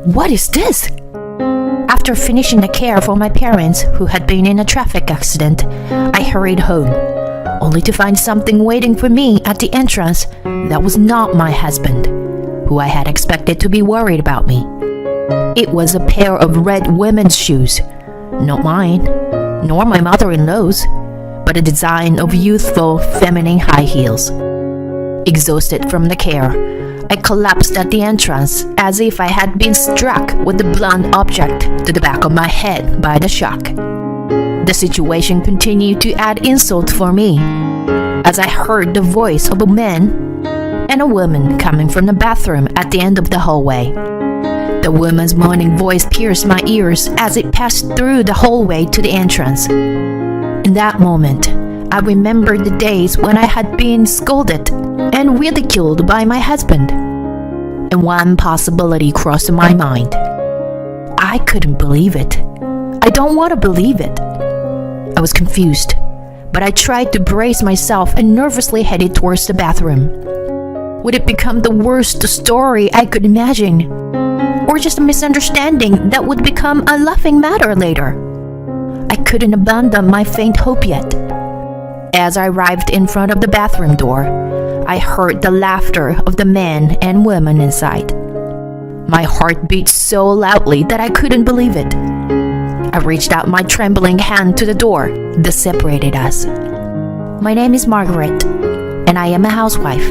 What is this? After finishing the care for my parents who had been in a traffic accident, I hurried home, only to find something waiting for me at the entrance that was not my husband, who I had expected to be worried about me. It was a pair of red women's shoes, not mine, nor my mother-in-law's, but a design of youthful, feminine high heels. Exhausted from the care, I collapsed at the entrance as if I had been struck with a blunt object to the back of my head by the shock. The situation continued to add insult for me, as I heard the voice of a man and a woman coming from the bathroom at the end of the hallway. The woman's moaning voice pierced my ears as it passed through the hallway to the entrance. In that moment, I remembered the days when I had been scolded and ridiculed by my husband, and one possibility crossed my mind. I couldn't believe it. I don't want to believe it. I was confused, but I tried to brace myself and nervously headed towards the bathroom. Would it become the worst story I could imagine, or just a misunderstanding that would become a laughing matter later? I couldn't abandon my faint hope yet. As I arrived in front of the bathroom door, I heard the laughter of the men and women inside. My heart beat so loudly that I couldn't believe it. I reached out my trembling hand to the door that separated us. My name is Margaret, and I am a housewife.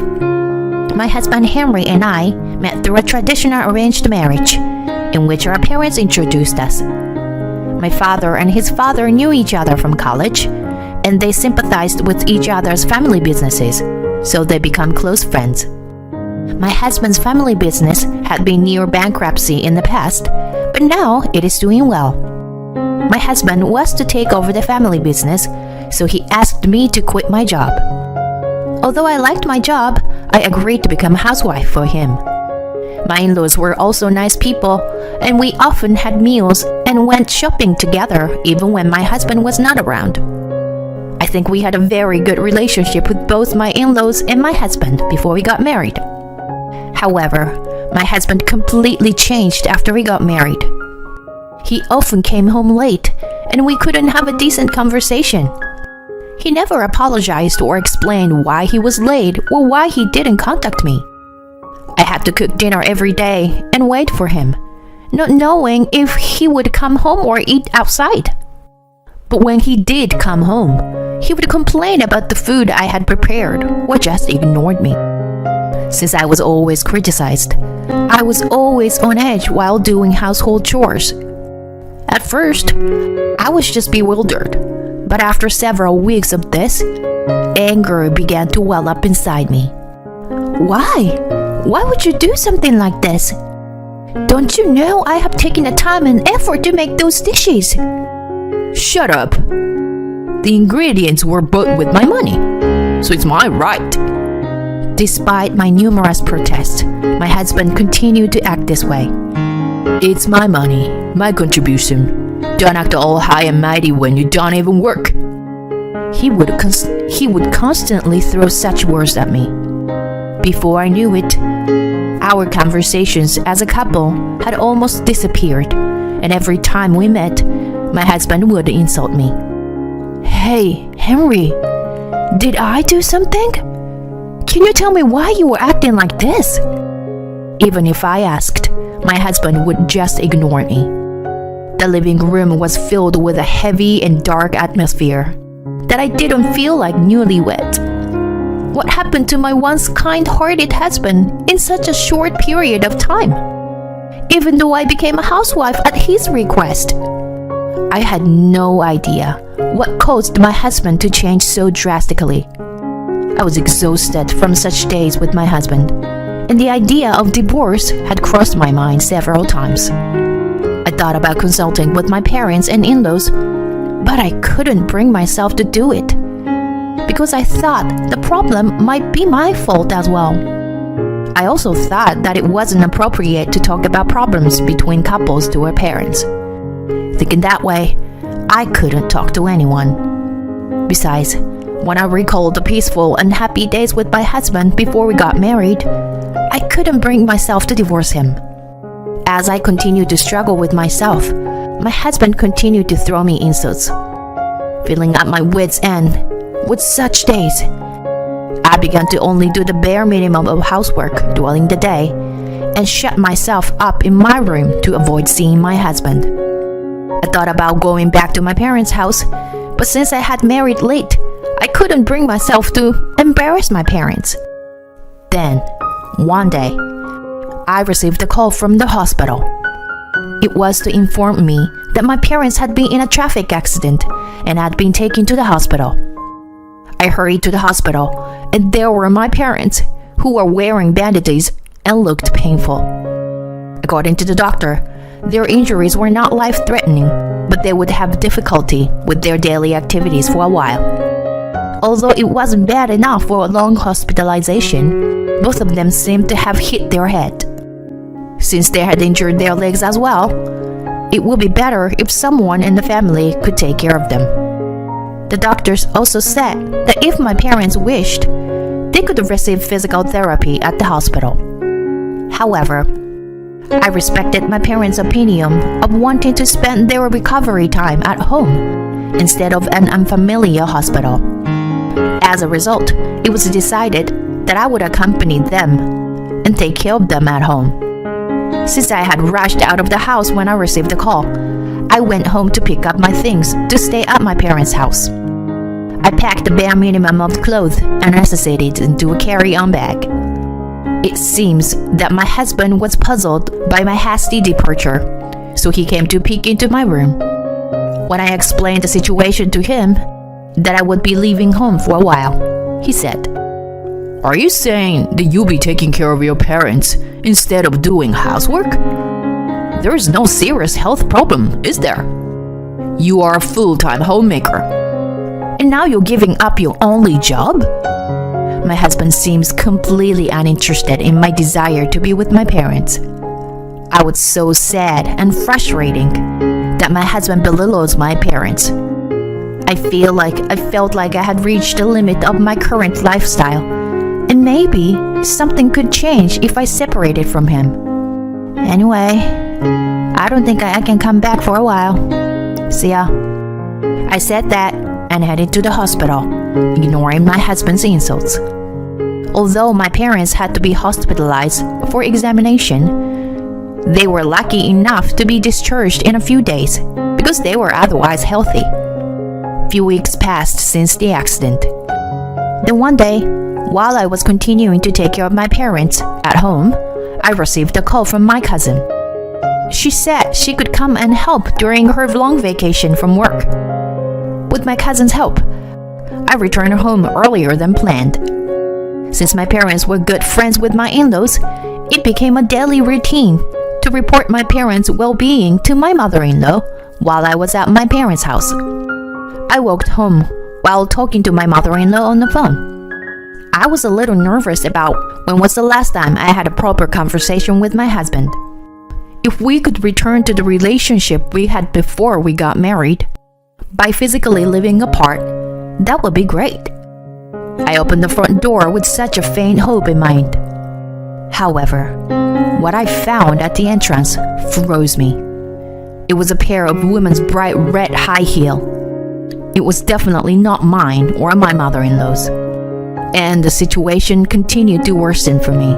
My husband Henry and I met through a traditional arranged marriage, in which our parents introduced us. My father and his father knew each other from college, and they sympathized with each other's family businesses, so they became close friends. My husband's family business had been near bankruptcy in the past, but now it is doing well. My husband was to take over the family business, so he asked me to quit my job. Although I liked my job, I agreed to become a housewife for him. My in-laws were also nice people, and we often had meals and went shopping together even when my husband was not around. I think we had a very good relationship with both my in-laws and my husband before we got married. However, my husband completely changed after we got married. He often came home late, and we couldn't have a decent conversation. He never apologized or explained why he was late or why he didn't contact me. I had to cook dinner every day and wait for him, not knowing if he would come home or eat outside. But when he did come home, he would complain about the food I had prepared or just ignored me. Since I was always criticized, I was always on edge while doing household chores. At first, I was just bewildered, but after several weeks of this, anger began to well up inside me. Why? Why would you do something like this? Don't you know I have taken the time and effort to make those dishes? Shut up. The ingredients were bought with my money, so it's my right. Despite my numerous protests, my husband continued to act this way. It's my money, my contribution. Don't act all high and mighty when you don't even work. He would constantly throw such words at me. Before I knew it, our conversations as a couple had almost disappeared, and every time we met, my husband would insult me. Hey, Henry, did I do something? Can you tell me why you were acting like this? Even if I asked, my husband would just ignore me. The living room was filled with a heavy and dark atmosphere that I didn't feel like newlywed. What happened to my once kind-hearted husband in such a short period of time? Even though I became a housewife at his request. I had no idea what caused my husband to change so drastically. I was exhausted from such days with my husband, and the idea of divorce had crossed my mind several times. I thought about consulting with my parents and in-laws, but I couldn't bring myself to do it, because I thought the problem might be my fault as well. I also thought that it wasn't appropriate to talk about problems between couples to our parents. Thinking that way, I couldn't talk to anyone. Besides, when I recalled the peaceful and happy days with my husband before we got married, I couldn't bring myself to divorce him. As I continued to struggle with myself, my husband continued to throw me insults. Feeling at my wits' end with such days, I began to only do the bare minimum of housework during the day and shut myself up in my room to avoid seeing my husband. I thought about going back to my parents' house, but since I had married late, I couldn't bring myself to embarrass my parents. Then, one day, I received a call from the hospital. It was to inform me that my parents had been in a traffic accident and had been taken to the hospital. I hurried to the hospital, and there were my parents, who were wearing bandages and looked painful. According to the doctor, their injuries were not life-threatening, but they would have difficulty with their daily activities for a while. Although it wasn't bad enough for a long hospitalization, both of them seemed to have hit their head. Since they had injured their legs as well, it would be better if someone in the family could take care of them. The doctors also said that if my parents wished, they could receive physical therapy at the hospital. However, I respected my parents' opinion of wanting to spend their recovery time at home instead of an unfamiliar hospital. As a result, it was decided that I would accompany them and take care of them at home. Since I had rushed out of the house when I received the call, I went home to pick up my things to stay at my parents' house. I packed the bare minimum of clothes and necessities into a carry-on bag. It seems that my husband was puzzled by my hasty departure, so he came to peek into my room. When I explained the situation to him, that I would be leaving home for a while, he said, Are you saying that you'll be taking care of your parents instead of doing housework? There is no serious health problem, is there? You are a full-time homemaker, and now you're giving up your only job? My husband seems completely uninterested in my desire to be with my parents. I was so sad and frustrating that my husband belittles my parents. I felt like I had reached the limit of my current lifestyle, and maybe something could change if I separated from him. Anyway, I don't think I can come back for a while. See ya. I said that and headed to the hospital, ignoring my husband's insults. Although my parents had to be hospitalized for examination, they were lucky enough to be discharged in a few days because they were otherwise healthy. Few weeks passed since the accident. Then one day, while I was continuing to take care of my parents at home, I received a call from my cousin. She said she could come and help during her long vacation from work. With my cousin's help, I returned home earlier than planned. Since my parents were good friends with my in-laws, it became a daily routine to report my parents' well-being to my mother-in-law while I was at my parents' house. I walked home while talking to my mother-in-law on the phone. I was a little nervous about when was the last time I had a proper conversation with my husband. If we could return to the relationship we had before we got married, by physically living apart, that would be great. I opened the front door with such a faint hope in mind. However, what I found at the entrance froze me. It was a pair of women's bright red high heel. It was definitely not mine or my mother-in-law's. And the situation continued to worsen for me.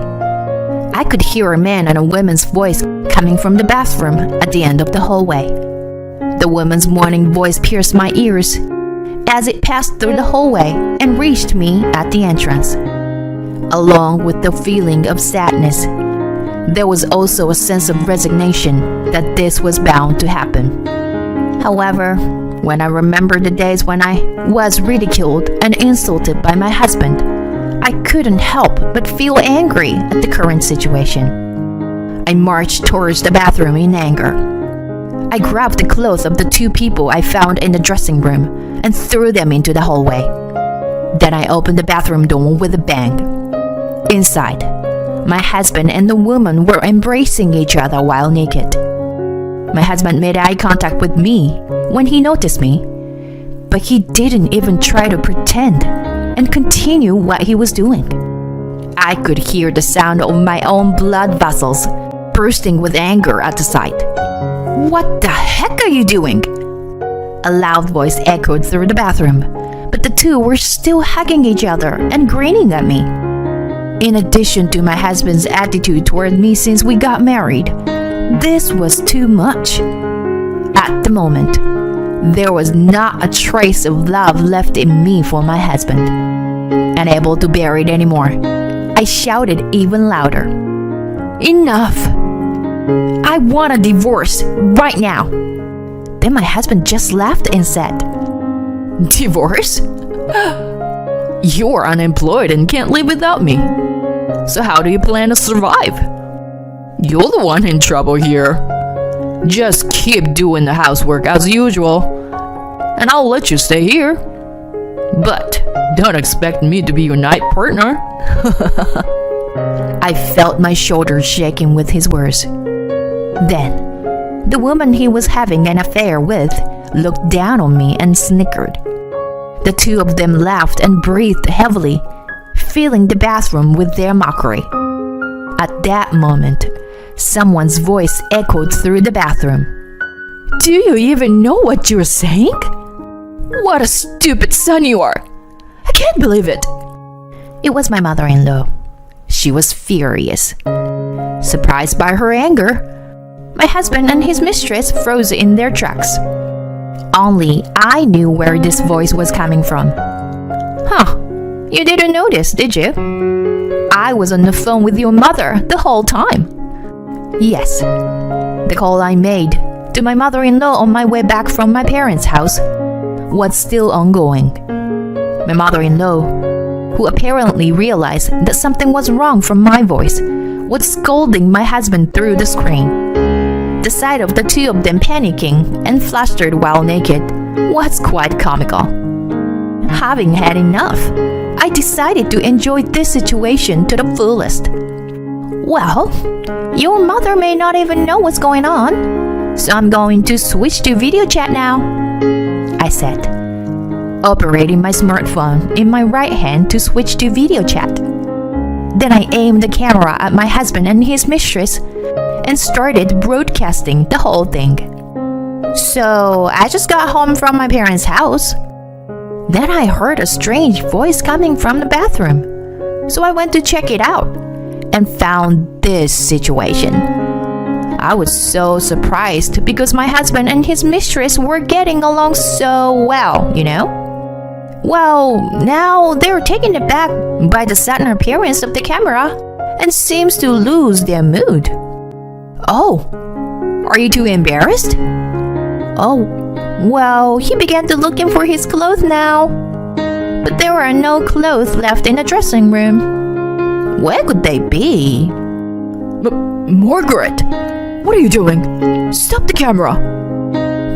I could hear a man and a woman's voice coming from the bathroom at the end of the hallway. The woman's moaning voice pierced my ears as it passed through the hallway and reached me at the entrance. Along with the feeling of sadness, there was also a sense of resignation that this was bound to happen. However, when I remembered the days when I was ridiculed and insulted by my husband, I couldn't help but feel angry at the current situation. I marched towards the bathroom in anger. I grabbed the clothes of the two people I found in the dressing room and threw them into the hallway. Then I opened the bathroom door with a bang. Inside, my husband and the woman were embracing each other while naked. My husband made eye contact with me when he noticed me, but he didn't even try to pretend and continue what he was doing. I could hear the sound of my own blood vessels bursting with anger at the sight. "What the heck are you doing?" A loud voice echoed through the bathroom, but the two were still hugging each other and grinning at me. In addition to my husband's attitude toward me since we got married, this was too much. At the moment, there was not a trace of love left in me for my husband. Unable to bear it anymore, I shouted even louder. "Enough! I want a divorce right now!" Then my husband just laughed and said, Divorce? You're unemployed and can't live without me. So how do you plan to survive? You're the one in trouble here. Just keep doing the housework as usual, and I'll let you stay here. But don't expect me to be your night partner. I felt my shoulders shaking with his words. Then, the woman he was having an affair with looked down on me and snickered. The two of them laughed and breathed heavily, filling the bathroom with their mockery. At that moment, someone's voice echoed through the bathroom. Do you even know what you're saying? What a stupid son you are! I can't believe it! It was my mother-in-law. She was furious. Surprised by her anger, my husband and his mistress froze in their tracks. Only I knew where this voice was coming from. Huh, you didn't notice, did you? I was on the phone with your mother the whole time. Yes, the call I made to my mother-in-law on my way back from my parents' house was still ongoing. My mother-in-law, who apparently realized that something was wrong from my voice, was scolding my husband through the screen. The sight of the two of them panicking and flustered while naked was quite comical. Having had enough, I decided to enjoy this situation to the fullest. "Well, your mother may not even know what's going on, so I'm going to switch to video chat now," I said, operating my smartphone in my right hand to switch to video chat. Then I aimed the camera at my husband and his mistress and started broadcasting the whole thing. "So, I just got home from my parents' house. Then I heard a strange voice coming from the bathroom. So I went to check it out and found this situation. I was so surprised because my husband and his mistress were getting along so well, you know? Well, now they're taken aback by the sudden appearance of the camera and seems to lose their mood." "Oh, are you too embarrassed?" "Oh, well, he began to looking for his clothes now. But there are no clothes left in the dressing room. Where could they be?" Margaret, what are you doing? Stop the camera.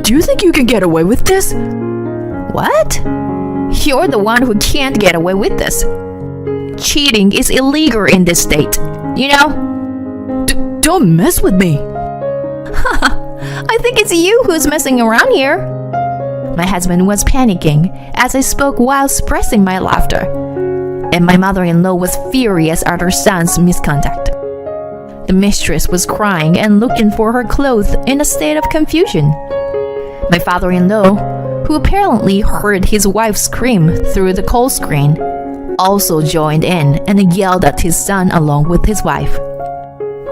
Do you think you can get away with this? "What? You're the one who can't get away with this. Cheating is illegal in this state, you know?" Don't mess with me. I think it's you who's messing around here." My husband was panicking as I spoke while suppressing my laughter, and my mother-in-law was furious at her son's misconduct. The mistress was crying and looking for her clothes in a state of confusion. My father-in-law, who apparently heard his wife scream through the call screen, also joined in and yelled at his son along with his wife.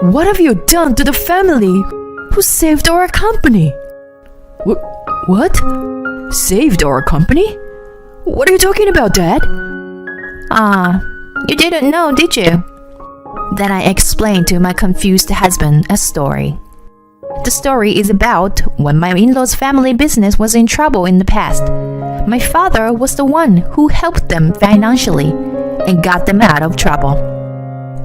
What have you done to the family who saved our company? What? Saved our company? What are you talking about, Dad? You didn't know, did you? Then I explained to my confused husband a story. The story is about when my in-laws' family business was in trouble in the past. My father was the one who helped them financially and got them out of trouble.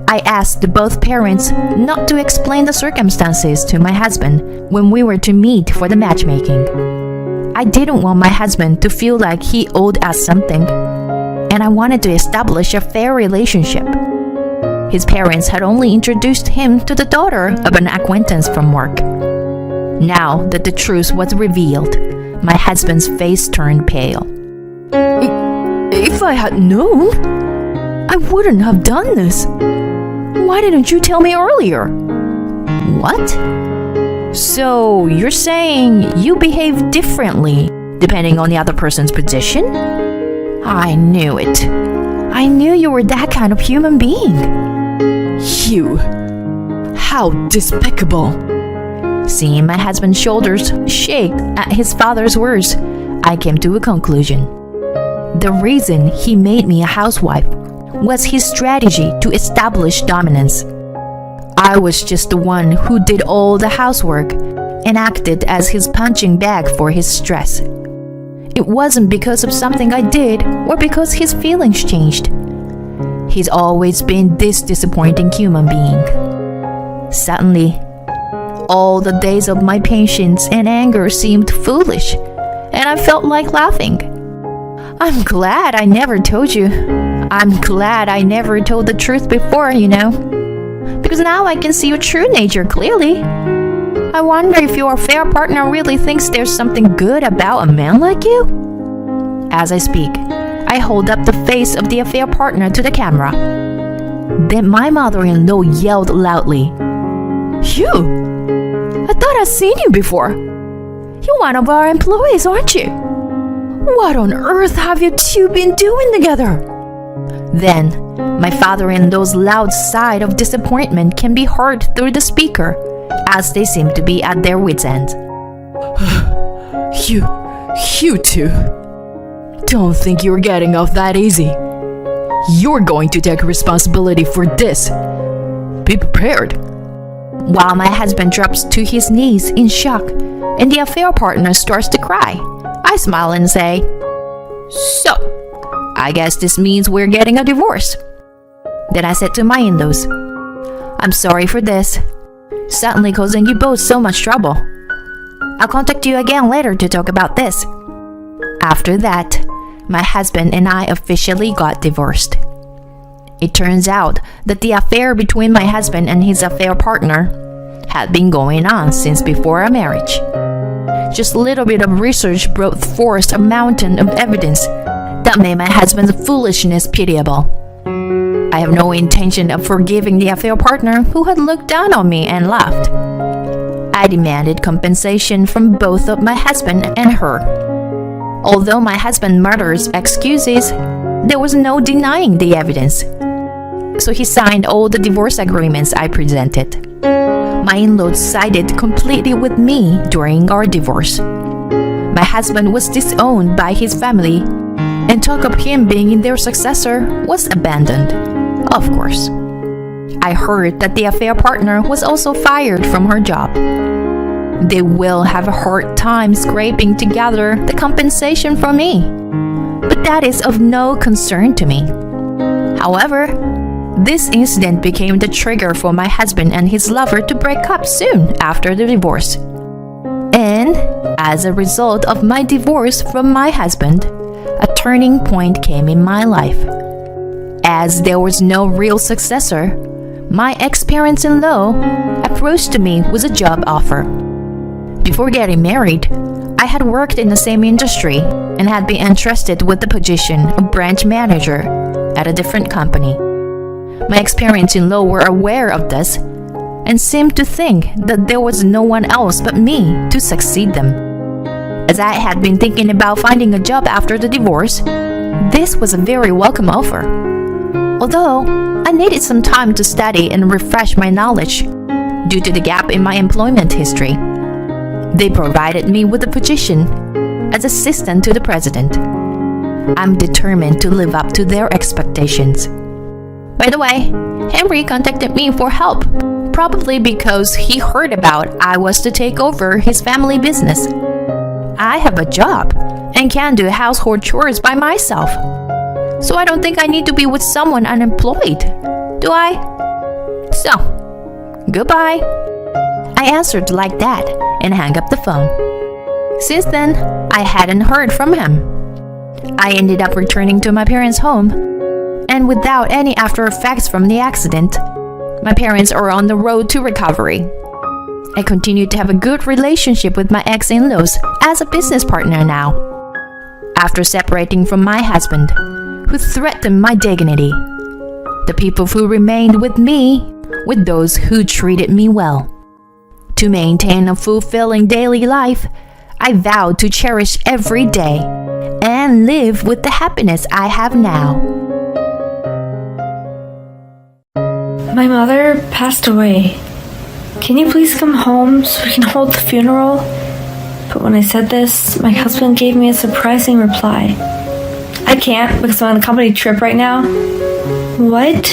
I asked both parents not to explain the circumstances to my husband when we were to meet for the matchmaking. I didn't want my husband to feel like he owed us something, and I wanted to establish a fair relationship. His parents had only introduced him to the daughter of an acquaintance from work. Now that the truth was revealed, my husband's face turned pale. If I had known, I wouldn't have done this. Why didn't you tell me earlier? What? So you're saying you behave differently depending on the other person's position? I knew it. I knew you were that kind of human being. You. How despicable. Seeing my husband's shoulders shake at his father's words, I came to a conclusion. The reason he made me a housewife was his strategy to establish dominance. I was just the one who did all the housework and acted as his punching bag for his stress. It wasn't because of something I did or because his feelings changed. He's always been this disappointing human being. Suddenly, all the days of my patience and anger seemed foolish, and I felt like laughing. I'm glad I never told you. I'm glad I never told the truth before, because now I can see your true nature clearly. I wonder if your affair partner really thinks there's something good about a man like you? As I speak, I hold up the face of the affair partner to the camera. Then my mother-in-law yelled loudly, "You! I thought I'd seen you before. You're one of our employees, aren't you? What on earth have you two been doing together?" Then, my father-in-law's loud sigh of disappointment can be heard through the speaker, as they seem to be at their wits' end. You two. Don't think you're getting off that easy. You're going to take responsibility for this. Be prepared. While my husband drops to his knees in shock and the affair partner starts to cry, I smile and say, "So, I guess this means we're getting a divorce." Then I said to my in-laws, "I'm sorry for this, suddenly causing you both so much trouble. I'll contact you again later to talk about this." After that, my husband and I officially got divorced. It turns out that the affair between my husband and his affair partner had been going on since before our marriage. Just a little bit of research brought forth a mountain of evidence that made my husband's foolishness pitiable. I have no intention of forgiving the affair partner who had looked down on me and laughed. I demanded compensation from both of my husband and her. Although my husband mutters excuses, there was no denying the evidence. So he signed all the divorce agreements I presented. My in-laws sided completely with me during our divorce. My husband was disowned by his family, and talk of him being their successor was abandoned, of course. I heard that the affair partner was also fired from her job. They will have a hard time scraping together the compensation from me, but that is of no concern to me. However, this incident became the trigger for my husband and his lover to break up soon after the divorce. And as a result of my divorce from my husband, a turning point came in my life. As there was no real successor, my ex-parents-in-law approached me with a job offer. Before getting married, I had worked in the same industry and had been entrusted with the position of branch manager at a different company. My ex-parents-in-law were aware of this and seemed to think that there was no one else but me to succeed them. As I had been thinking about finding a job after the divorce, this was a very welcome offer. Although I needed some time to study and refresh my knowledge due to the gap in my employment history, they provided me with a position as assistant to the president. I'm determined to live up to their expectations. By the way, Henry contacted me for help, probably because he heard about I was to take over his family business. I have a job and can do household chores by myself, so I don't think I need to be with someone unemployed, do I? So, goodbye. I answered like that and hung up the phone. Since then, I hadn't heard from him. I ended up returning to my parents' home, and without any after effects from the accident, my parents are on the road to recovery. I continue to have a good relationship with my ex-in-laws as a business partner now. After separating from my husband, who threatened my dignity, the people who remained with me were those who treated me well. To maintain a fulfilling daily life, I vowed to cherish every day and live with the happiness I have now. My mother passed away. Can you please come home so we can hold the funeral? But when I said this, my husband gave me a surprising reply. I can't because I'm on a company trip right now. What?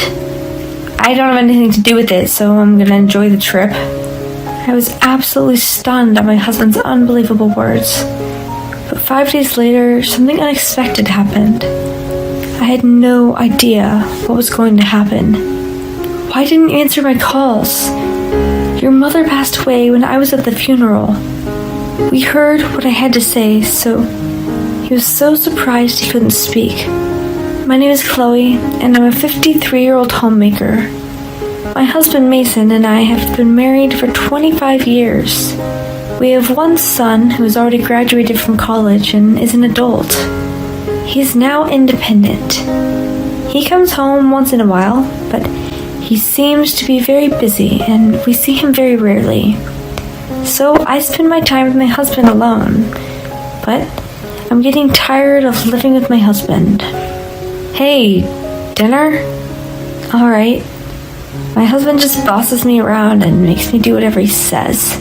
I don't have anything to do with it, so I'm gonna enjoy the trip. I was absolutely stunned at my husband's unbelievable words. But 5 days later, something unexpected happened. I had no idea what was going to happen. Why didn't you answer my calls? Your mother passed away when I was at the funeral. We heard what I had to say, so he was so surprised he couldn't speak. My name is Chloe, and I'm a 53-year-old homemaker. My husband Mason and I have been married for 25 years. We have one son who has already graduated from college and is an adult. He is now independent. He comes home once in a while, but he seems to be very busy and we see him very rarely. So I spend my time with my husband alone, but I'm getting tired of living with my husband. Hey, dinner? Alright. My husband just bosses me around and makes me do whatever he says.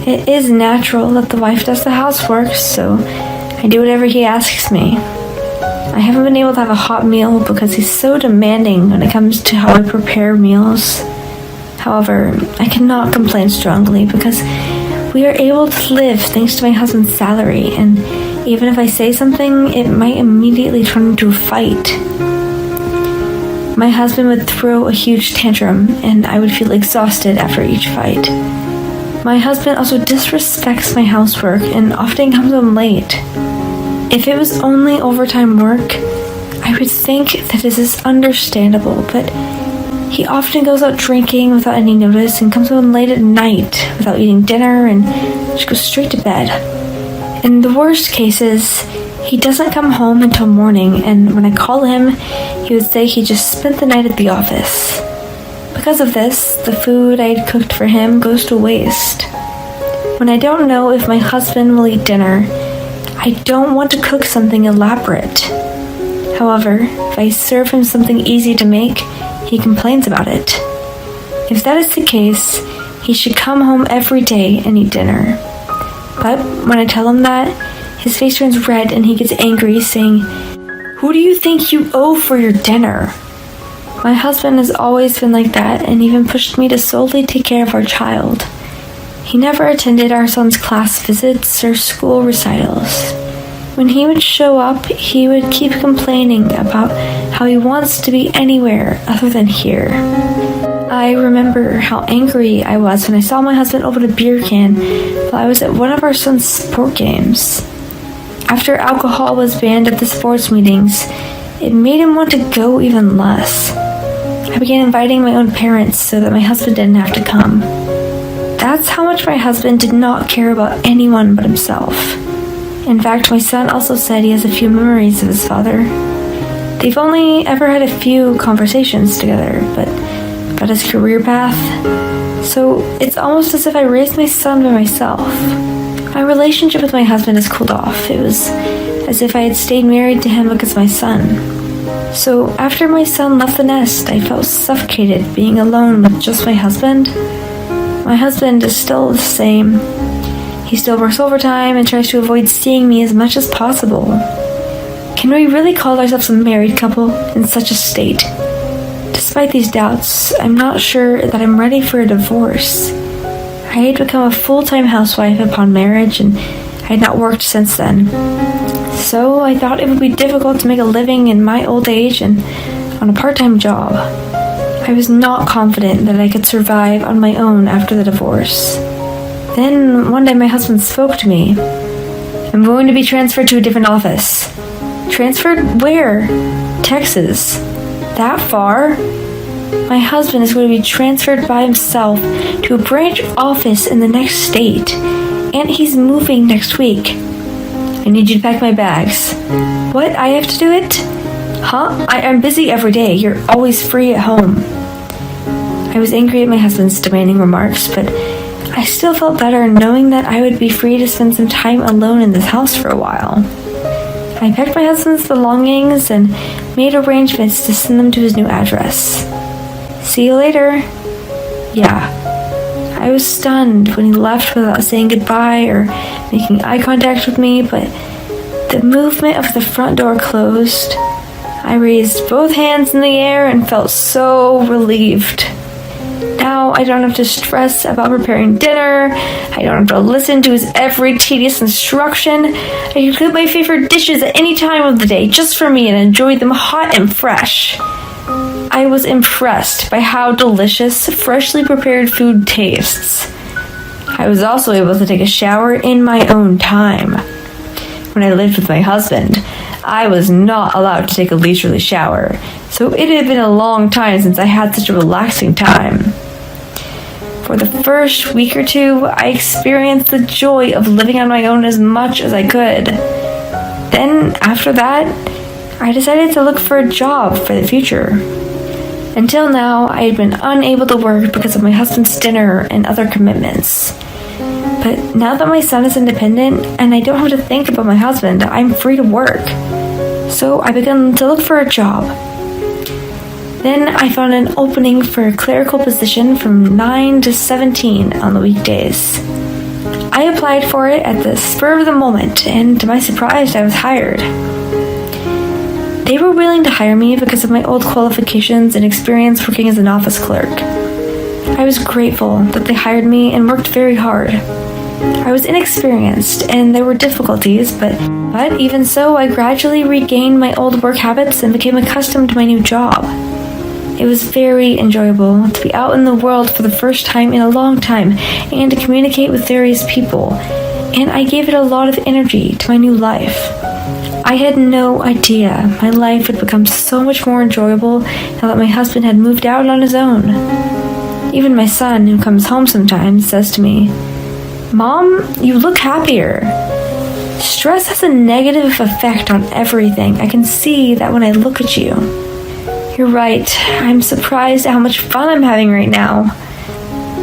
It is natural that the wife does the housework, so I do whatever he asks me. I haven't been able to have a hot meal because he's so demanding when it comes to how I prepare meals. However, I cannot complain strongly because we are able to live thanks to my husband's salary, and even if I say something, it might immediately turn into a fight. My husband would throw a huge tantrum, and I would feel exhausted after each fight. My husband also disrespects my housework and often comes home late. If it was only overtime work, I would think that this is understandable, but he often goes out drinking without any notice and comes home late at night without eating dinner and just goes straight to bed. In the worst cases, he doesn't come home until morning, and when I call him, he would say he just spent the night at the office. Because of this, the food I had cooked for him goes to waste. When I don't know if my husband will eat dinner, I don't want to cook something elaborate. However, if I serve him something easy to make, he complains about it. If that is the case, he should come home every day and eat dinner. But when I tell him that, his face turns red and he gets angry, saying, "Who do you think you owe for your dinner?" My husband has always been like that and even pushed me to solely take care of our child. He never attended our son's class visits or school recitals. When he would show up, he would keep complaining about how he wants to be anywhere other than here. I remember how angry I was when I saw my husband open a beer can while I was at one of our son's sport games. After alcohol was banned at the sports meetings, it made him want to go even less. I began inviting my own parents so that my husband didn't have to come. That's how much my husband did not care about anyone but himself. In fact, my son also said he has a few memories of his father. They've only ever had a few conversations together, but about his career path. So it's almost as if I raised my son by myself. My relationship with my husband has cooled off. It was as if I had stayed married to him because of my son. So after my son left the nest, I felt suffocated being alone with just my husband. My husband is still the same. He still works overtime and tries to avoid seeing me as much as possible. Can we really call ourselves a married couple in such a state? Despite these doubts, I'm not sure that I'm ready for a divorce. I had become a full-time housewife upon marriage, and I had not worked since then. So I thought it would be difficult to make a living in my old age and on a part-time job. I was not confident that I could survive on my own after the divorce. Then one day my husband spoke to me. "I'm going to be transferred to a different office." Transferred where? Texas. That far? My husband is going to be transferred by himself to a branch office in the next state, and he's moving next week. "I need you to pack my bags." "What? I have to do it?" "Huh? I'm busy every day. You're always free at home." I was angry at my husband's demanding remarks, but I still felt better knowing that I would be free to spend some time alone in this house for a while. I packed my husband's belongings and made arrangements to send them to his new address. See you later. Yeah. I was stunned when he left without saying goodbye or making eye contact with me, but the movement of the front door closed. I raised both hands in the air and felt so relieved. Now I don't have to stress about preparing dinner. I don't have to listen to his every tedious instruction. I can cook my favorite dishes at any time of the day just for me and enjoy them hot and fresh. I was impressed by how delicious freshly prepared food tastes. I was also able to take a shower in my own time. When I lived with my husband, I was not allowed to take a leisurely shower, so it had been a long time since I had such a relaxing time. For the first week or two, I experienced the joy of living on my own as much as I could. Then, after that, I decided to look for a job for the future. Until now, I had been unable to work because of my husband's dinner and other commitments. But now that my son is independent and I don't have to think about my husband, I'm free to work. So I began to look for a job. Then I found an opening for a clerical position from 9 to 17 on the weekdays. I applied for it at the spur of the moment, and to my surprise, I was hired. They were willing to hire me because of my old qualifications and experience working as an office clerk. I was grateful that they hired me and worked very hard. I was inexperienced and there were difficulties, but even so, I gradually regained my old work habits and became accustomed to my new job. It was very enjoyable to be out in the world for the first time in a long time and to communicate with various people, and I gave it a lot of energy to my new life. I had no idea my life would become so much more enjoyable now that my husband had moved out on his own. Even my son, who comes home sometimes, says to me, "Mom, you look happier." Stress has a negative effect on everything. I can see that when I look at you. You're right. I'm surprised at how much fun I'm having right now.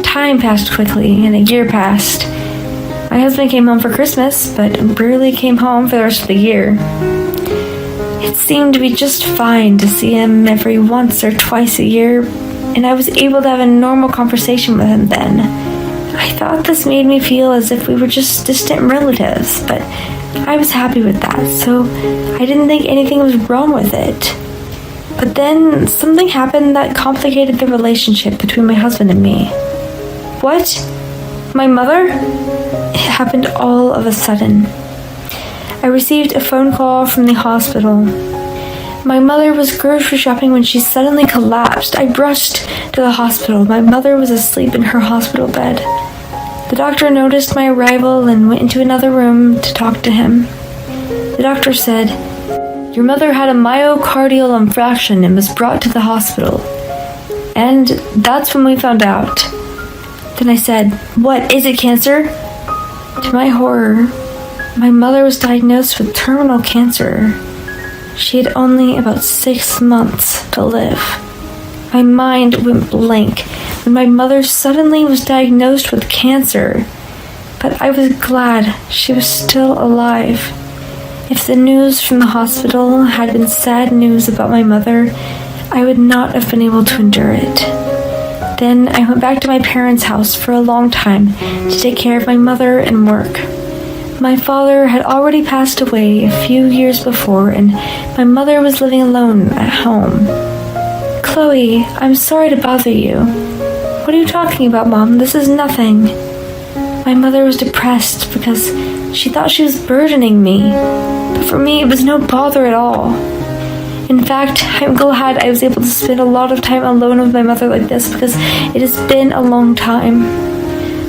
Time passed quickly, and a year passed. My husband came home for Christmas, but rarely came home for the rest of the year. It seemed to be just fine to see him every once or twice a year, and I was able to have a normal conversation with him then. I thought this made me feel as if we were just distant relatives, but I was happy with that, so I didn't think anything was wrong with it. But then something happened that complicated the relationship between my husband and me. What? My mother? It happened all of a sudden. I received a phone call from the hospital. My mother was grocery shopping when she suddenly collapsed. I rushed to the hospital. My mother was asleep in her hospital bed. The doctor noticed my arrival and went into another room to talk to him. The doctor said, "Your mother had a myocardial infarction and was brought to the hospital." And that's when we found out. Then I said, "What, is it cancer?" To my horror, my mother was diagnosed with terminal cancer. She had only about 6 months to live. My mind went blank when my mother suddenly was diagnosed with cancer, but I was glad she was still alive. If the news from the hospital had been sad news about my mother, I would not have been able to endure it. Then I went back to my parents' house for a long time to take care of my mother and work. My father had already passed away a few years before, and my mother was living alone at home. "Chloe, I'm sorry to bother you." "What are you talking about, Mom? This is nothing." My mother was depressed because she thought she was burdening me, but for me it was no bother at all. In fact, I'm glad I was able to spend a lot of time alone with my mother like this because it has been a long time.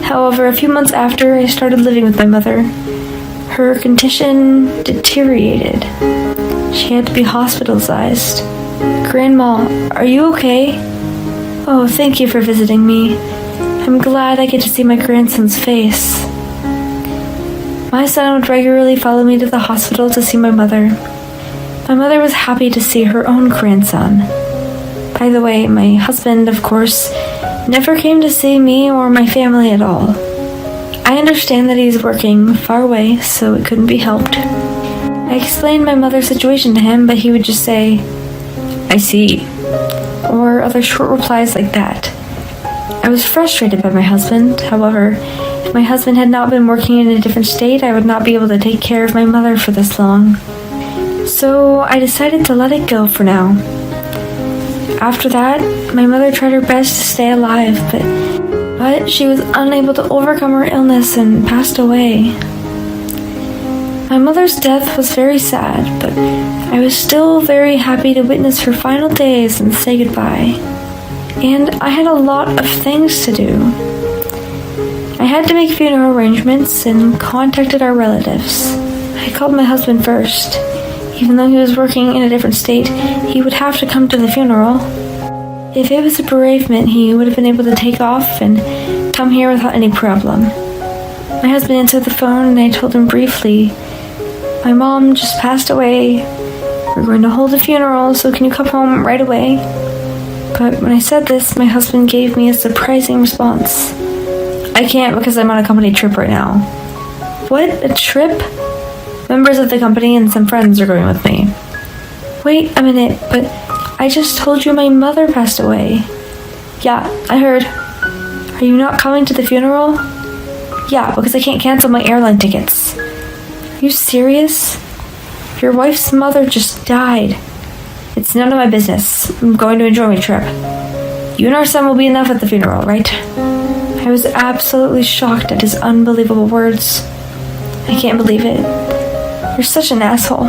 However, a few months after I started living with my mother, her condition deteriorated. She had to be hospitalized. "Grandma, are you okay?" "Oh, thank you for visiting me. I'm glad I get to see my grandson's face." My son would regularly follow me to the hospital to see my mother. My mother was happy to see her own grandson. By the way, my husband, of course, never came to see me or my family at all. I understand that he's working far away, so it couldn't be helped. I explained my mother's situation to him, but he would just say, "I see," or other short replies like that. I was frustrated by my husband. However, if my husband had not been working in a different state, I would not be able to take care of my mother for this long. So I decided to let it go for now. After that, my mother tried her best to stay alive, but she was unable to overcome her illness and passed away. My mother's death was very sad, but I was still very happy to witness her final days and say goodbye. And I had a lot of things to do. I had to make funeral arrangements and contacted our relatives. I called my husband first. Even though he was working in a different state, he would have to come to the funeral. If it was a bereavement, he would have been able to take off and come here without any problem. My husband answered the phone and I told him briefly, "My mom just passed away. We're going to hold a funeral, so can you come home right away?" But when I said this, my husband gave me a surprising response. "I can't because I'm on a company trip right now." "What? A trip?" "Members of the company and some friends are going with me." "Wait a minute, but I just told you my mother passed away." "Yeah, I heard." "Are you not coming to the funeral?" "Yeah, because I can't cancel my airline tickets." "Are you serious? Your wife's mother just died." "It's none of my business. I'm going to enjoy my trip. You and our son will be enough at the funeral, right?" I was absolutely shocked at his unbelievable words. "I can't believe it. You're such an asshole."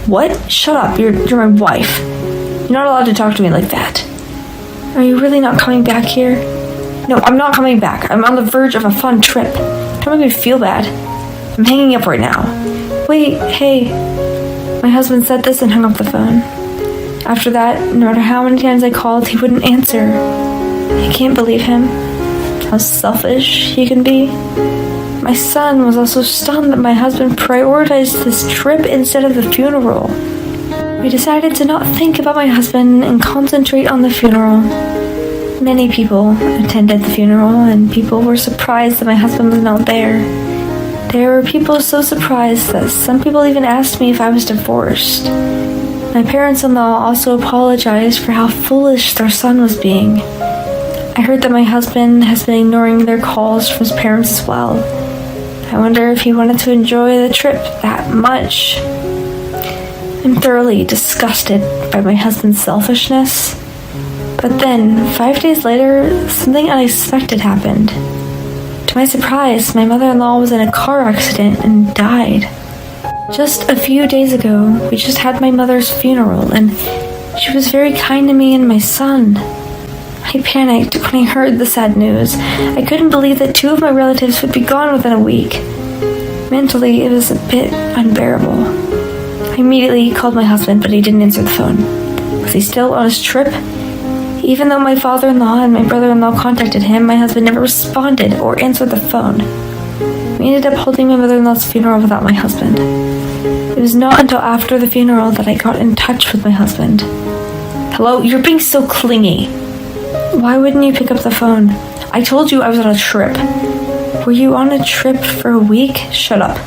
"What? Shut up. You're my wife. You're not allowed to talk to me like that." "Are you really not coming back here?" "No, I'm not coming back. I'm on the verge of a fun trip. Don't make me feel bad. I'm hanging up right now." "Wait, hey." My husband said this and hung up the phone. After that, no matter how many times I called, he wouldn't answer. I can't believe him. How selfish he can be. My son was also stunned that my husband prioritized this trip instead of the funeral. We decided to not think about my husband and concentrate on the funeral. Many people attended the funeral, and people were surprised that my husband was not there. There were people so surprised that some people even asked me if I was divorced. My parents-in-law also apologized for how foolish their son was being. I heard that my husband has been ignoring their calls from his parents as well. I wonder if he wanted to enjoy the trip that much. I'm thoroughly disgusted by my husband's selfishness. But then, 5 days later, something unexpected happened. To my surprise, my mother-in-law was in a car accident and died. Just a few days ago, we just had my mother's funeral, and she was very kind to me and my son. I panicked when I heard the sad news. I couldn't believe that 2 of my relatives would be gone within a week. Mentally, it was a bit unbearable. I immediately called my husband, but he didn't answer the phone. Was he still on his trip? Even though my father-in-law and my brother-in-law contacted him, my husband never responded or answered the phone. We ended up holding my mother-in-law's funeral without my husband. It was not until after the funeral that I got in touch with my husband. "Hello, you're being so clingy." "Why wouldn't you pick up the phone?" "I told you I was on a trip." "Were you on a trip for a week?" "Shut up.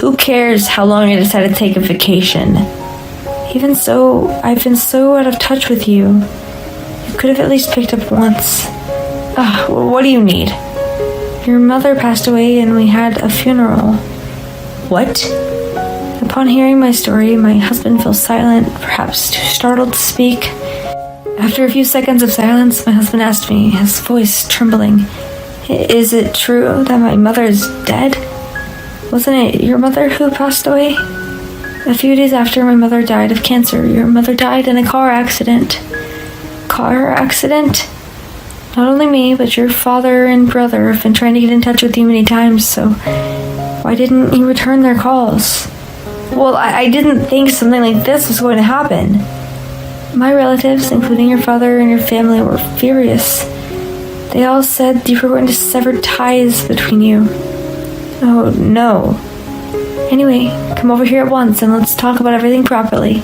Who cares how long I decided to take a vacation?" "Even so, I've been so out of touch with you. You could have at least picked up once." What do you need?" "Your mother passed away and we had a funeral." "What?" Upon hearing my story, my husband fell silent, perhaps too startled to speak. After a few seconds of silence, my husband asked me, his voice trembling, "Is it true that my mother is dead? Wasn't it your mother who passed away?" "A few days after my mother died of cancer, your mother died in a car accident." "Car accident?" "Not only me, but your father and brother have been trying to get in touch with you many times, so why didn't you return their calls?" "Well, I didn't think something like this was going to happen." "My relatives, including your father and your family, were furious. They all said you were going to sever ties between you." "Oh, no." "Anyway, come over here at once and let's talk about everything properly."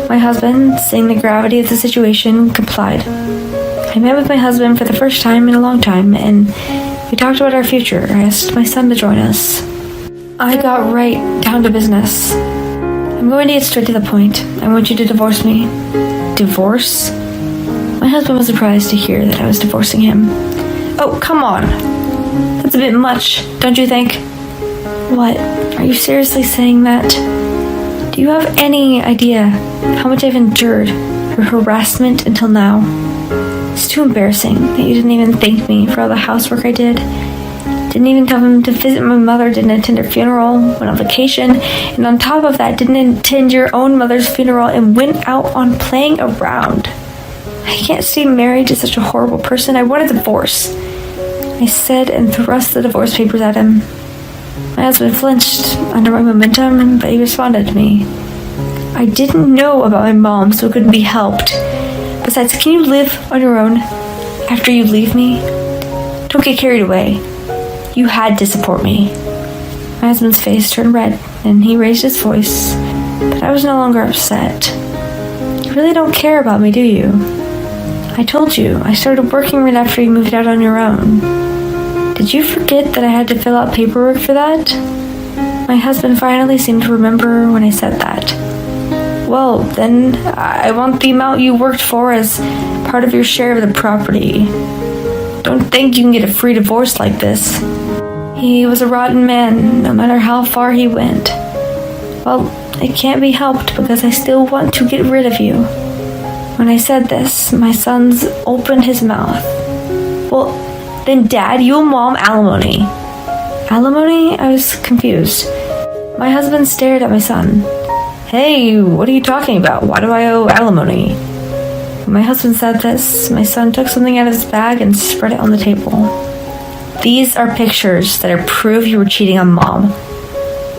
My husband, seeing the gravity of the situation, complied. I met with my husband for the first time in a long time, and we talked about our future. I asked my son to join us. I got right down to business. I'm going to get straight to the point. I want you to divorce me. Divorce? My husband was surprised to hear that I was divorcing him. Oh, come on. That's a bit much, don't you think? What? Are you seriously saying that? Do you have any idea how much I've endured your harassment until now? It's too embarrassing that you didn't even thank me for all the housework I did. Didn't even come to visit my mother, didn't attend her funeral, went on vacation, and on top of that, didn't attend your own mother's funeral and went out on playing around. I can't stay married to such a horrible person. I want a divorce. I said and thrust the divorce papers at him. My husband flinched under my momentum, but he responded to me. I didn't know about my mom, so it couldn't be helped. Besides, can you live on your own after you leave me? Don't get carried away. You had to support me. My husband's face turned red, and he raised his voice, but I was no longer upset. You really don't care about me, do you? I told you, I started working right after you moved out on your own. Did you forget that I had to fill out paperwork for that? My husband finally seemed to remember when I said that. Well, then, I want the amount you worked for as part of your share of the property. Don't think you can get a free divorce like this. He was a rotten man, no matter how far he went. Well, it can't be helped because I still want to get rid of you. When I said this, my sons opened his mouth. Well, then Dad, you owe Mom alimony. Alimony? I was confused. My husband stared at my son. Hey, what are you talking about? Why do I owe alimony? When my husband said this, my son took something out of his bag and spread it on the table. These are pictures that are proof you were cheating on Mom.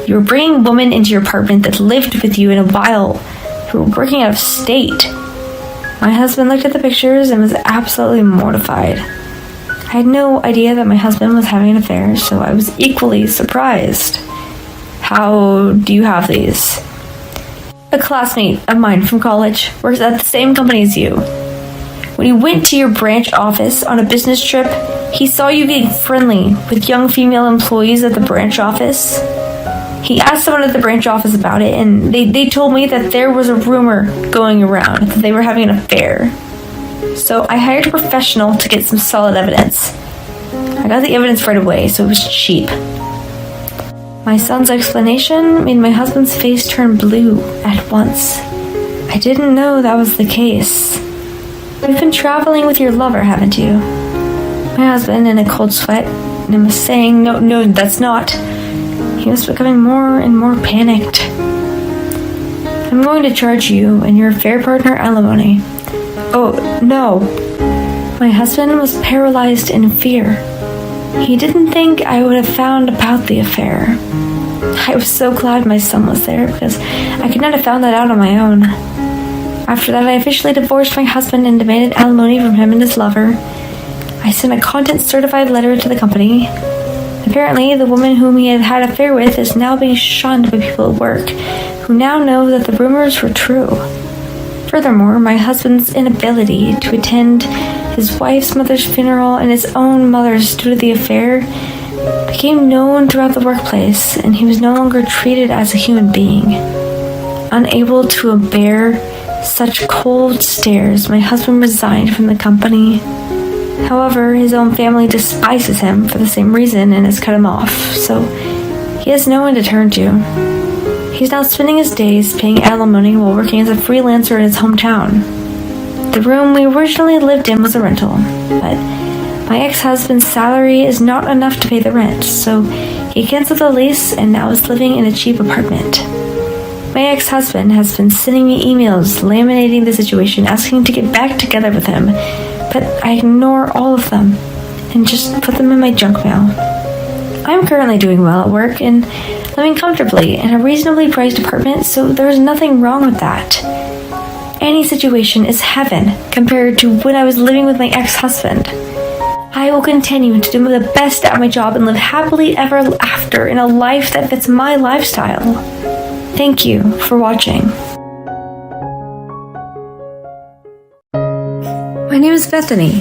You were bringing women into your apartment that lived with you in a while who were working out of state. My husband looked at the pictures and was absolutely mortified. I had no idea that my husband was having an affair, so I was equally surprised. How do you have these? A classmate of mine from college works at the same company as you. When he went to your branch office on a business trip, he saw you getting friendly with young female employees at the branch office. He asked someone at the branch office about it, and they told me that there was a rumor going around that they were having an affair. So I hired a professional to get some solid evidence. I got the evidence right away, so it was cheap. My son's explanation made my husband's face turn blue at once. I didn't know that was the case. You've been traveling with your lover, haven't you? My husband, in a cold sweat, and was saying, no, that's not. He was becoming more and more panicked. I'm going to charge you and your affair partner alimony. Oh, no. My husband was paralyzed in fear. He didn't think I would have found about the affair. I was so glad my son was there because I could not have found that out on my own. After that, I officially divorced my husband and demanded alimony from him and his lover. I sent a content-certified letter to the company. Apparently, the woman whom he had had an affair with is now being shunned by people at work, who now know that the rumors were true. Furthermore, my husband's inability to attend his wife's mother's funeral and his own mother's due to the affair became known throughout the workplace, and he was no longer treated as a human being. Unable to bear such cold stares, my husband resigned from the company. However, his own family despises him for the same reason and has cut him off, so he has no one to turn to. He's now spending his days paying alimony while working as a freelancer in his hometown. The room we originally lived in was a rental, but my ex-husband's salary is not enough to pay the rent, so he canceled the lease and now is living in a cheap apartment. My ex-husband has been sending me emails laminating the situation, asking to get back together with him, but I ignore all of them and just put them in my junk mail. I'm currently doing well at work and living comfortably in a reasonably priced apartment, so there's nothing wrong with that. Any situation is heaven compared to when I was living with my ex-husband. I will continue to do the best at my job and live happily ever after in a life that fits my lifestyle. Thank you for watching. My My name is Bethany.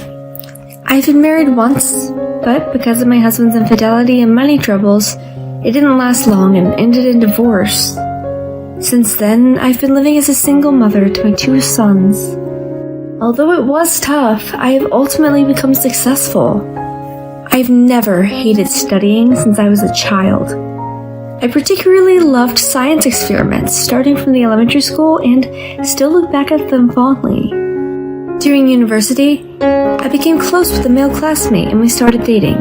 I've been married once, but because of my husband's infidelity and money troubles, it didn't last long and ended in divorce. Since then, I've been living as a single mother to my 2 sons. Although it was tough, I have ultimately become successful. I've never hated studying since I was a child. I particularly loved science experiments, starting from the elementary school, and still look back at them fondly. During university, I became close with a male classmate and we started dating.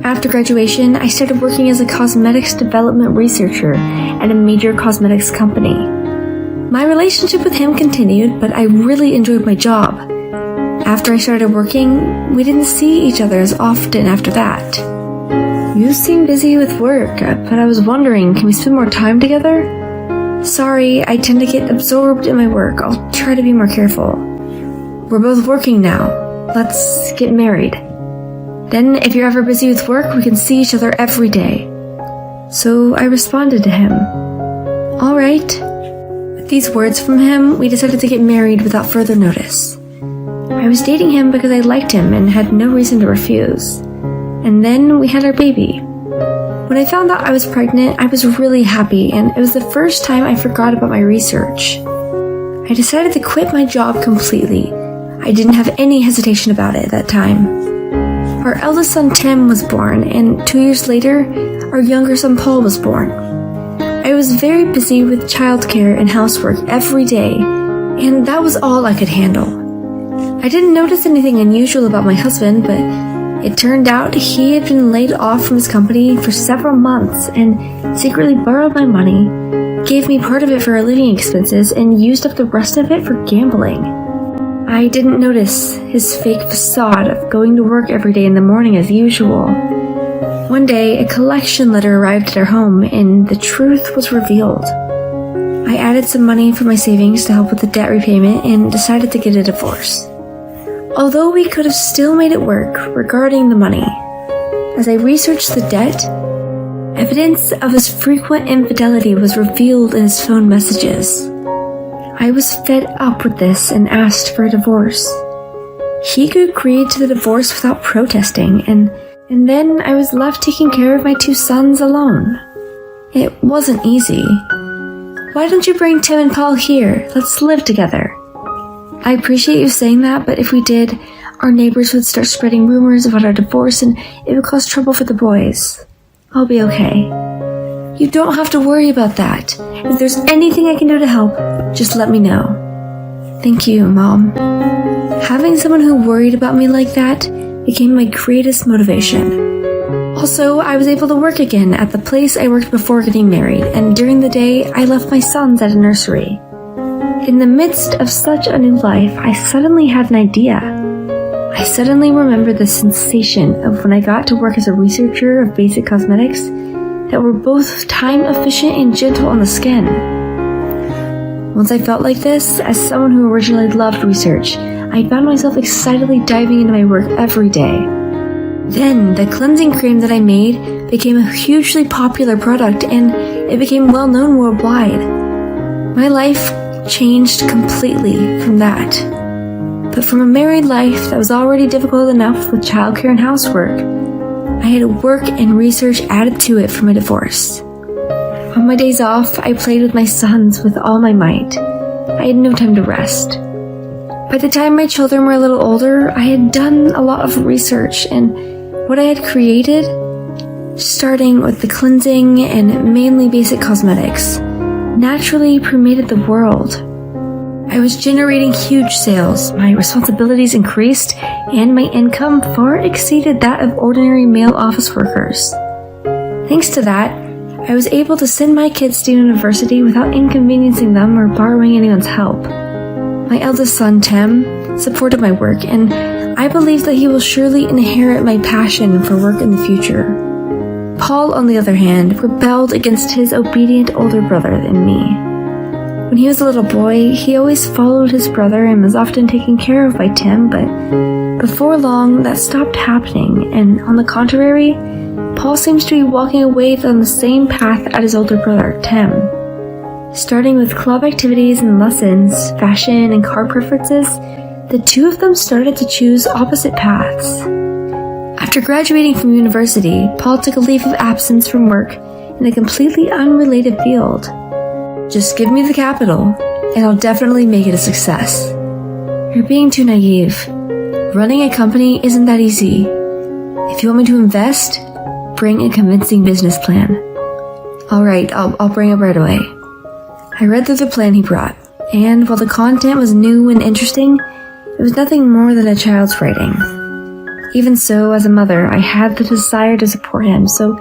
After graduation, I started working as a cosmetics development researcher at a major cosmetics company. My relationship with him continued, but I really enjoyed my job. After I started working, we didn't see each other as often after that. You seem busy with work, but I was wondering, can we spend more time together? Sorry, I tend to get absorbed in my work. I'll try to be more careful. We're both working now. Let's get married. Then, if you're ever busy with work, we can see each other every day. So I responded to him. All right. With these words from him, we decided to get married without further notice. I was dating him because I liked him and had no reason to refuse. And then we had our baby. When I found out I was pregnant, I was really happy, and it was the first time I forgot about my research. I decided to quit my job completely. I didn't have any hesitation about it at that time. Our eldest son Tim was born, and 2 years later, our younger son Paul was born. I was very busy with childcare and housework every day, and that was all I could handle. I didn't notice anything unusual about my husband, but it turned out he had been laid off from his company for several months and secretly borrowed my money, gave me part of it for our living expenses, and used up the rest of it for gambling. I didn't notice his fake facade of going to work every day in the morning as usual. One day, a collection letter arrived at our home, and the truth was revealed. I added some money from my savings to help with the debt repayment and decided to get a divorce. Although we could have still made it work regarding the money, as I researched the debt, evidence of his frequent infidelity was revealed in his phone messages. I was fed up with this and asked for a divorce. He could agree to the divorce without protesting, and then I was left taking care of my 2 sons alone. It wasn't easy. Why don't you bring Tim and Paul here? Let's live together. I appreciate you saying that, but if we did, our neighbors would start spreading rumors about our divorce and it would cause trouble for the boys. I'll be okay. You don't have to worry about that. If there's anything I can do to help, just let me know. Thank you, Mom. Having someone who worried about me like that became my greatest motivation. Also, I was able to work again at the place I worked before getting married, and during the day, I left my sons at a nursery. In the midst of such a new life, I suddenly had an idea. I suddenly remembered the sensation of when I got to work as a researcher of basic cosmetics that were both time efficient and gentle on the skin. Once I felt like this, as someone who originally loved research, I found myself excitedly diving into my work every day. Then, the cleansing cream that I made became a hugely popular product, and it became well known worldwide. My life changed completely from that. But from a married life that was already difficult enough with childcare and housework, I had work and research added to it for my divorce. On my days off, I played with my sons with all my might. I had no time to rest. By the time my children were a little older, I had done a lot of research, and what I had created, starting with the cleansing and mainly basic cosmetics, naturally permeated the world. I was generating huge sales, my responsibilities increased, and my income far exceeded that of ordinary male office workers. Thanks to that, I was able to send my kids to university without inconveniencing them or borrowing anyone's help. My eldest son, Tim, supported my work, and I believe that he will surely inherit my passion for work in the future. Paul, on the other hand, rebelled against his obedient older brother and me. When he was a little boy, he always followed his brother and was often taken care of by Tim, but before long, that stopped happening, and on the contrary, Paul seems to be walking away on the same path as his older brother, Tim. Starting with club activities and lessons, fashion and car preferences, the two of them started to choose opposite paths. After graduating from university, Paul took a leave of absence from work in a completely unrelated field. Just give me the capital, and I'll definitely make it a success. You're being too naive. Running a company isn't that easy. If you want me to invest, bring a convincing business plan. Alright, I'll bring it right away. I read through the plan he brought, and while the content was new and interesting, it was nothing more than a child's writing. Even so, as a mother, I had the desire to support him, so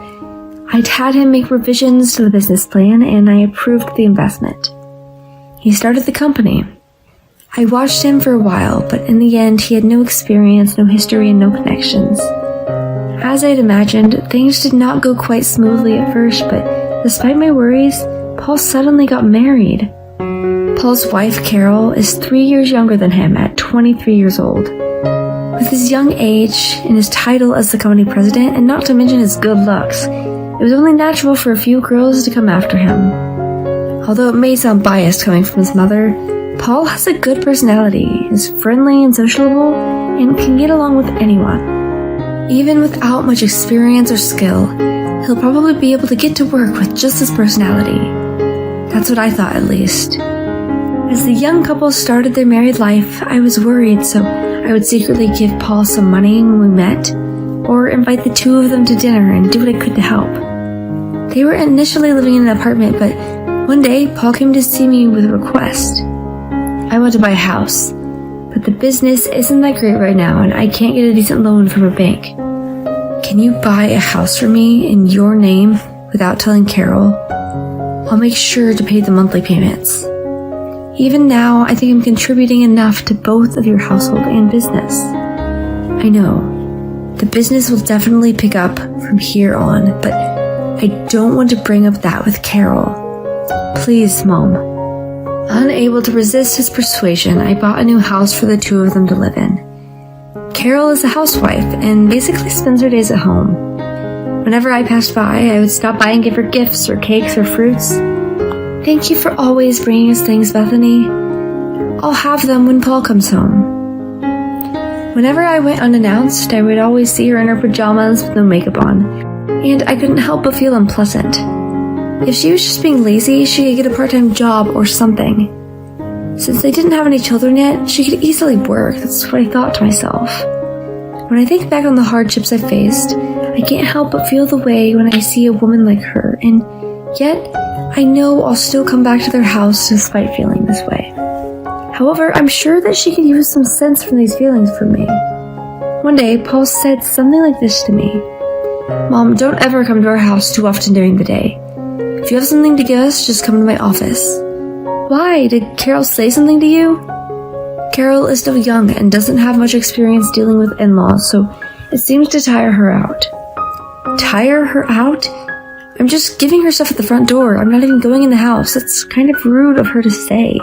I'd had him make revisions to the business plan, and I approved the investment. He started the company. I watched him for a while, but in the end, he had no experience, no history, and no connections. As I'd imagined, things did not go quite smoothly at first, but despite my worries, Paul suddenly got married. Paul's wife, Carol, is 3 years younger than him at 23 years old. With his young age and his title as the company president, and not to mention his good looks, it was only natural for a few girls to come after him. Although it may sound biased coming from his mother, Paul has a good personality, is friendly and sociable, and can get along with anyone. Even without much experience or skill, he'll probably be able to get to work with just his personality. That's what I thought, at least. As the young couple started their married life, I was worried, so I would secretly give Paul some money when we met, or invite the two of them to dinner and do what I could to help. They were initially living in an apartment, but one day Paul came to see me with a request. I want to buy a house, but the business isn't that great right now and I can't get a decent loan from a bank. Can you buy a house for me in your name without telling Carol? I'll make sure to pay the monthly payments. Even now, I think I'm contributing enough to both of your household and business. I know, the business will definitely pick up from here on, but I don't want to bring up that with Carol. Please, Mom. Unable to resist his persuasion, I bought a new house for the two of them to live in. Carol is a housewife and basically spends her days at home. Whenever I passed by, I would stop by and give her gifts or cakes or fruits. Thank you for always bringing us things, Bethany. I'll have them when Paul comes home. Whenever I went unannounced, I would always see her in her pajamas with no makeup on, and I couldn't help but feel unpleasant. If she was just being lazy, she could get a part-time job or something. Since they didn't have any children yet, she could easily work, that's what I thought to myself. When I think back on the hardships I faced, I can't help but feel the way when I see a woman like her, and yet, I know I'll still come back to their house despite feeling this way. However, I'm sure that she could use some sense from these feelings from me. One day, Paul said something like this to me. Mom, don't ever come to our house too often during the day. If you have something to give us, just come to my office. Why? Did Carol say something to you? Carol is still young and doesn't have much experience dealing with in-laws, so it seems to tire her out. Tire her out? I'm just giving her stuff at the front door. I'm not even going in the house. That's kind of rude of her to say.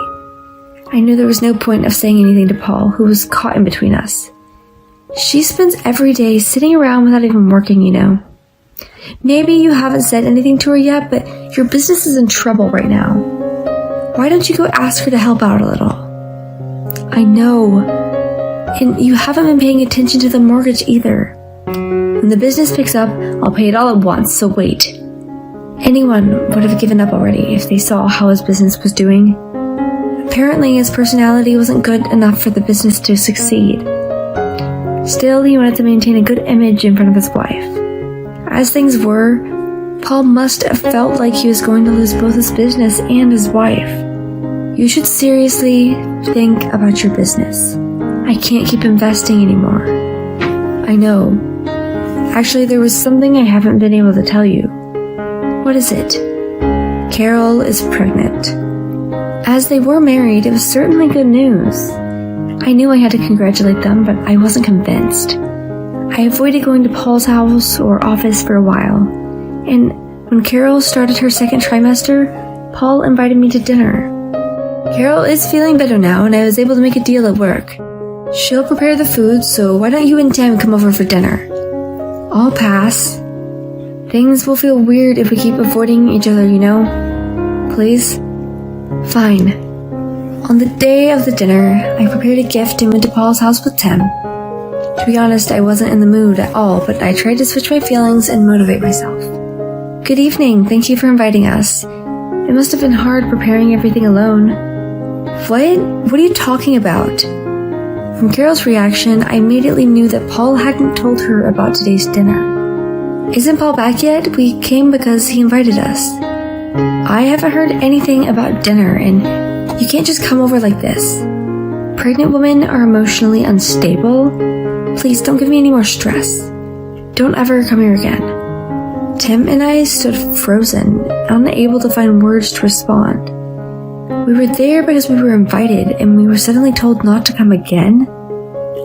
I knew there was no point of saying anything to Paul, who was caught in between us. She spends every day sitting around without even working, you know. Maybe you haven't said anything to her yet, but your business is in trouble right now. Why don't you go ask her to help out a little? I know. And you haven't been paying attention to the mortgage either. When the business picks up, I'll pay it all at once, so wait. Anyone would have given up already if they saw how his business was doing. Apparently, his personality wasn't good enough for the business to succeed. Still, he wanted to maintain a good image in front of his wife. As things were, Paul must have felt like he was going to lose both his business and his wife. You should seriously think about your business. I can't keep investing anymore. I know. Actually, there was something I haven't been able to tell you. What is it? Carol is pregnant. As they were married, it was certainly good news. I knew I had to congratulate them, but I wasn't convinced. I avoided going to Paul's house or office for a while, and when Carol started her second trimester, Paul invited me to dinner. Carol is feeling better now, and I was able to make a deal at work. She'll prepare the food, so why don't you and Tim come over for dinner? I'll pass. Things will feel weird if we keep avoiding each other, you know? Please? Fine. On the day of the dinner, I prepared a gift and went to Paul's house with Tim. To be honest, I wasn't in the mood at all, but I tried to switch my feelings and motivate myself. Good evening, thank you for inviting us. It must have been hard preparing everything alone. What are you talking about? From Carol's reaction, I immediately knew that Paul hadn't told her about today's dinner. Isn't Paul back yet? We came because he invited us. I haven't heard anything about dinner, and you can't just come over like this. Pregnant women are emotionally unstable. Please don't give me any more stress. Don't ever come here again. Tim and I stood frozen, unable to find words to respond. We were there because we were invited, and we were suddenly told not to come again?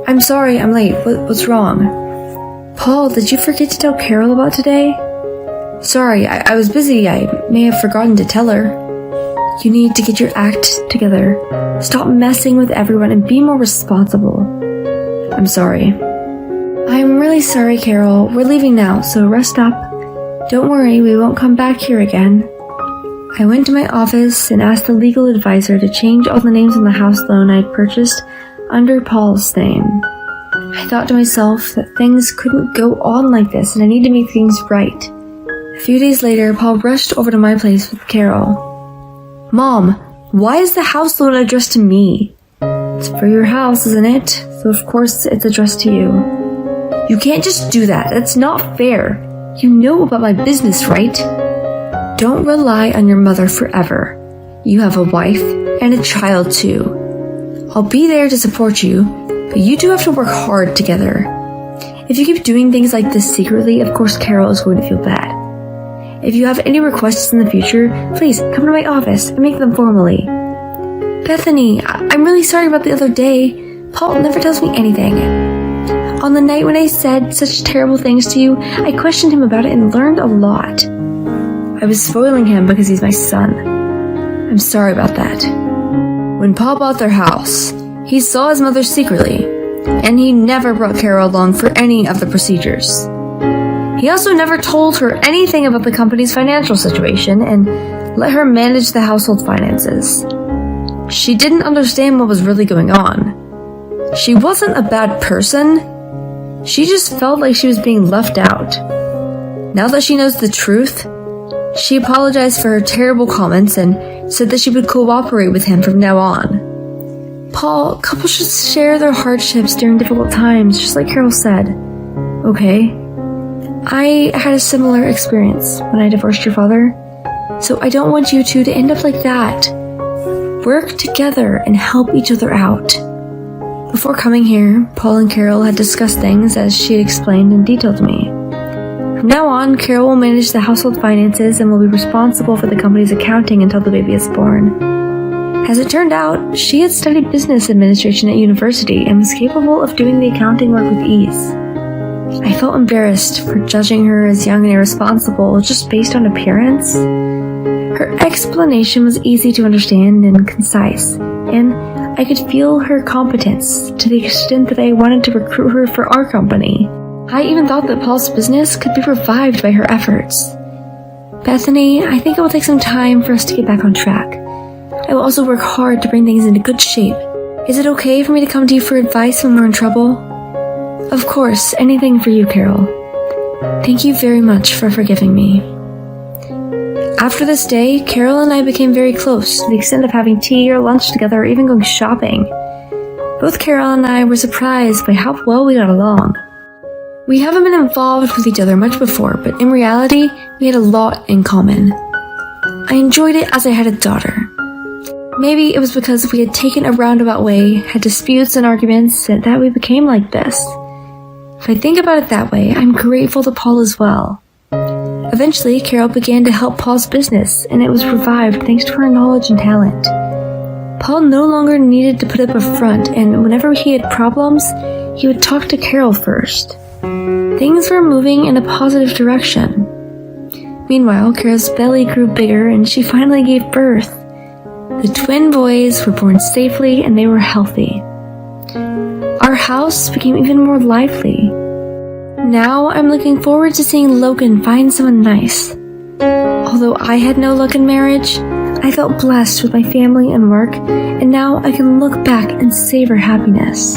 I'm sorry, I'm late. What's wrong? Paul, did you forget to tell Carol about today? Sorry, I was busy. I may have forgotten to tell her. You need to get your act together. Stop messing with everyone and be more responsible. I'm sorry. I'm really sorry, Carol. We're leaving now, so rest up. Don't worry, we won't come back here again. I went to my office and asked the legal advisor to change all the names on the house loan I'd purchased under Paul's name. I thought to myself that things couldn't go on like this and I need to make things right. A few days later, Paul rushed over to my place with Carol. Mom, why is the house loan addressed to me? It's for your house, isn't it? So of course it's addressed to you. You can't just do that. That's not fair. You know about my business, right? Don't rely on your mother forever. You have a wife and a child too. I'll be there to support you, but you two have to work hard together. If you keep doing things like this secretly, of course Carol is going to feel bad. If you have any requests in the future, please come to my office and make them formally. Bethany, I'm really sorry about the other day. Paul never tells me anything. On the night when I said such terrible things to you, I questioned him about it and learned a lot. I was spoiling him because he's my son. I'm sorry about that. When Paul bought their house, he saw his mother secretly, and he never brought Carol along for any of the procedures. He also never told her anything about the company's financial situation and let her manage the household finances. She didn't understand what was really going on. She wasn't a bad person. She just felt like she was being left out. Now that she knows the truth, she apologized for her terrible comments and said that she would cooperate with him from now on. Paul, couples should share their hardships during difficult times, just like Carol said. Okay? I had a similar experience when I divorced your father, so I don't want you two to end up like that. Work together and help each other out. Before coming here, Paul and Carol had discussed things as she had explained in detail to me. From now on, Carol will manage the household finances and will be responsible for the company's accounting until the baby is born. As it turned out, she had studied business administration at university and was capable of doing the accounting work with ease. I felt embarrassed for judging her as young and irresponsible just based on appearance. Her explanation was easy to understand and concise, and I could feel her competence to the extent that I wanted to recruit her for our company. I even thought that Paul's business could be revived by her efforts. Bethany, I think it will take some time for us to get back on track. I will also work hard to bring things into good shape. Is it okay for me to come to you for advice when we're in trouble? Of course, anything for you, Carol. Thank you very much for forgiving me. After this day, Carol and I became very close, to the extent of having tea or lunch together or even going shopping. Both Carol and I were surprised by how well we got along. We haven't been involved with each other much before, but in reality, we had a lot in common. I enjoyed it as I had a daughter. Maybe it was because we had taken a roundabout way, had disputes and arguments, and that we became like this. If I think about it that way, I'm grateful to Paul as well. Eventually, Carol began to help Paul's business, and it was revived thanks to her knowledge and talent. Paul no longer needed to put up a front, and whenever he had problems, he would talk to Carol first. Things were moving in a positive direction. Meanwhile, Carol's belly grew bigger and she finally gave birth. The twin boys were born safely and they were healthy. Our house became even more lively. Now I'm looking forward to seeing Logan find someone nice. Although I had no luck in marriage, I felt blessed with my family and work, and now I can look back and savor happiness.